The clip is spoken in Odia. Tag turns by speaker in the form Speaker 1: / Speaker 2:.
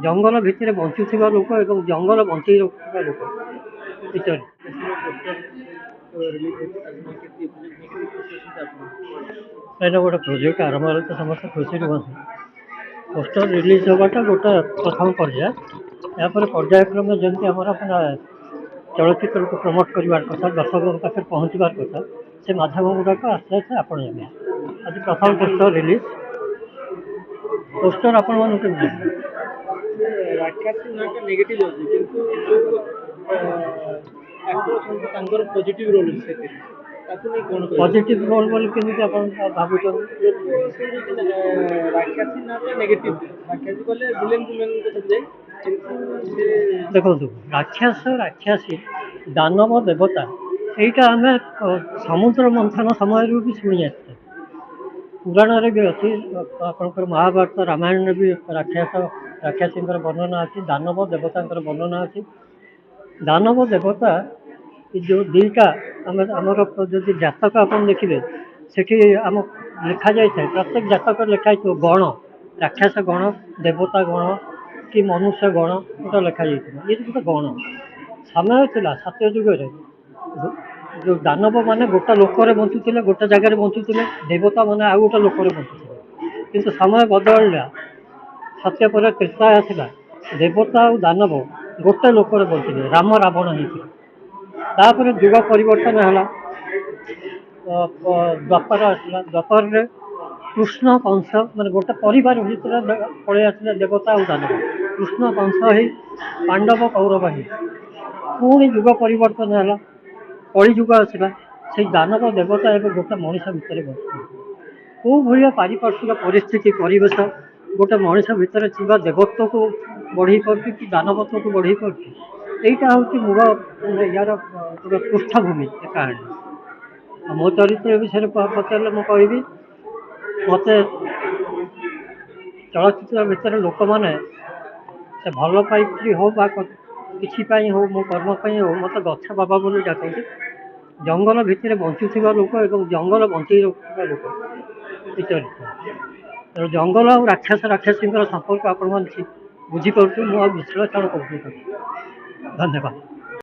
Speaker 1: ଜଙ୍ଗଲ ଭିତରେ ବଞ୍ଚୁଥିବା ଲୋକ ଏବଂ ଜଙ୍ଗଲ ବଞ୍ଚେଇ ରଖୁଥିବା ଲୋକ ଭିତରେ ଏଇଟା ଗୋଟେ ପ୍ରୋଜେକ୍ଟ ଆରମ୍ଭ ହେଲେ ତ ସମସ୍ତେ ଖୁସି ରୁହନ୍ତି। ପୋଷ୍ଟର ରିଲିଜ୍ ହେବାଟା ଗୋଟେ ପ୍ରଥମ ପର୍ଯ୍ୟାୟ। ଏହାପରେ ପର୍ଯ୍ୟାୟକ୍ରମେ ଯେମିତି ଆମର ଚଳଚ୍ଚିତ୍ରକୁ ପ୍ରମୋଟ୍ କରିବାର କଥା, ଦର୍ଶକଙ୍କ ପାଖରେ ପହଞ୍ଚିବାର କଥା, ସେ ମାଧ୍ୟମ ଗୁଡ଼ାକ ଆସ୍ତେ ଆସ୍ତେ ଆପଣେଇବେ। ଆଜି ପ୍ରଥମ ପୋଷ୍ଟର ରିଲିଜ୍। ପୋଷ୍ଟର ଆପଣମାନଙ୍କୁ କେମିତି
Speaker 2: ରାକ୍ଷାସୀ ନାଁଟା ନେଗେଟିଭ୍ ଅଛି କିନ୍ତୁ ଯେଉଁ ଆକ୍ଟର ଅଛନ୍ତି ତାଙ୍କର ପଜିଟିଭ୍ ରୋଲ୍ ଅଛି ସେଥିରେ ତାକୁ ନେଇ କ'ଣ
Speaker 1: ପଜିଟିଭ୍ ରୋଲ୍ ବୋଲି କେମିତି ଆପଣ ଭାବୁଛନ୍ତି?
Speaker 2: ରାକ୍ଷାସୀ ନାଁଟା ନେଗେଟିଭ୍। ରାକ୍ଷାସୀ କଲେ ଭିଲେନ୍ କଥା ଯାଏ କିନ୍ତୁ ସେ
Speaker 1: ଦେଖନ୍ତୁ, ରାକ୍ଷାସ ରାକ୍ଷାସୀ ଦାନବ ଦେବତା ଏଇଟା ଆମେ ସମୁଦ୍ର ମନ୍ଥନ ସମୟରୁ ବି ଶୁଣି ଆସିଛେ। ପୁରାଣରେ ବି ଅଛି, ଆପଣଙ୍କର ମହାଭାରତ ରାମାୟଣରେ ବି ରାକ୍ଷାସୀଙ୍କର ବର୍ଣ୍ଣନା ଅଛି, ଦାନବ ଦେବତାଙ୍କର ବର୍ଣ୍ଣନା ଅଛି। ଦାନବ ଦେବତା ଯେଉଁ ଦୁଇଟା ଆମର ଯଦି ଜାତକ ଆପଣ ଦେଖିବେ, ସେଠି ଆମ ଲେଖାଯାଇଥାଏ, ପ୍ରତ୍ୟେକ ଜାତକରେ ଲେଖା ହେଇଥିବ ଗଣ, ରାକ୍ଷାସ ଗଣ, ଦେବତା ଗଣ କି ମନୁଷ୍ୟ ଗଣ ଗୋଟେ ଲେଖାଯାଇଥିବ। ଇଏ ଗୋଟେ ଗଣ। ସମୟ ଥିଲା ସତ୍ୟ ଯୁଗରେ ଯେଉଁ ଦାନବ ମାନେ ଗୋଟେ ଲୋକରେ ବଞ୍ଚୁଥିଲେ, ଗୋଟେ ଜାଗାରେ ବଞ୍ଚୁଥିଲେ, ଦେବତା ମାନେ ଆଉ ଗୋଟେ ଲୋକରେ ବଞ୍ଚୁଥିଲେ। କିନ୍ତୁ ସମୟ ବଦଳିଲା, ସତ୍ୟ ପରେ ତ୍ରେତା ଆସିଲା, ଦେବତା ଆଉ ଦାନବ ଗୋଟେ ଲୋକରେ ବଞ୍ଚିଲେ, ରାମ ରାବଣ ହେଇଥିଲେ। ତାପରେ ଯୁଗ ପରିବର୍ତ୍ତନ ହେଲା, ଦ୍ୱାପର ଆସିଲା। ଦ୍ୱାପରରେ କୃଷ୍ଣ କଂସ ମାନେ ଗୋଟେ ପରିବାର ଭିତରେ ପଳେଇ ଆସିଲେ ଦେବତା ଆଉ ଦାନବ। କୃଷ୍ଣ କଂସ ହେଇ ପାଣ୍ଡବ କୌରବ ହେଇ ପୁଣି ଯୁଗ ପରିବର୍ତ୍ତନ ହେଲା, କଳିଯୁଗ ଆସିଲା। ସେଇ ଦାନବ ଦେବତା ଏବେ ଗୋଟେ ମଣିଷ ଭିତରେ ବସୁଛନ୍ତି। କେଉଁ ଭଳିଆ ପାରିପାର୍ଶ୍ୱିକ ପରିସ୍ଥିତି ପରିବେଶ ଗୋଟେ ମଣିଷ ଭିତରେ ଥିବା ଦେବତ୍ୱକୁ ବଢ଼େଇ ପାରୁଛି କି ଦାନବତ୍ୱକୁ ବଢ଼େଇ ପାରୁଛି, ଏଇଟା ହେଉଛି ମୂଳ ୟାର ଗୋଟେ ପୃଷ୍ଠଭୂମି ଏ କାହାଣୀ। ଆଉ ମୋ ଚରିତ୍ର ବିଷୟରେ ପଚାରିଲେ ମୁଁ କହିବି, ମୋତେ ଚଳଚ୍ଚିତ୍ର ଭିତରେ ଲୋକମାନେ ସେ ଭଲ ପାଇକି ହଉ ବା କିଛି ପାଇଁ ହଉ, ମୋ କର୍ମ ପାଇଁ ହଉ, ମୋତେ ଗଛ ବାବା ବୋଲି ଡାକନ୍ତି। ଜଙ୍ଗଲ ଭିତରେ ବଞ୍ଚୁଥିବା ଲୋକ ଏବଂ ଜଙ୍ଗଲ ବଞ୍ଚେଇ ରଖୁଥିବା ଲୋକ ଏ ଚରିତ୍ର। ତେଣୁ ଜଙ୍ଗଲ ଆଉ ରାକ୍ଷାସ ରାକ୍ଷାସୀଙ୍କର ସମ୍ପର୍କ ଆପଣମାନେ ବୁଝିପାରୁଛୁ। ମୁଁ ଆଉ ବିଶ୍ଳେଷଣ କରୁଛି। ଧନ୍ୟବାଦ।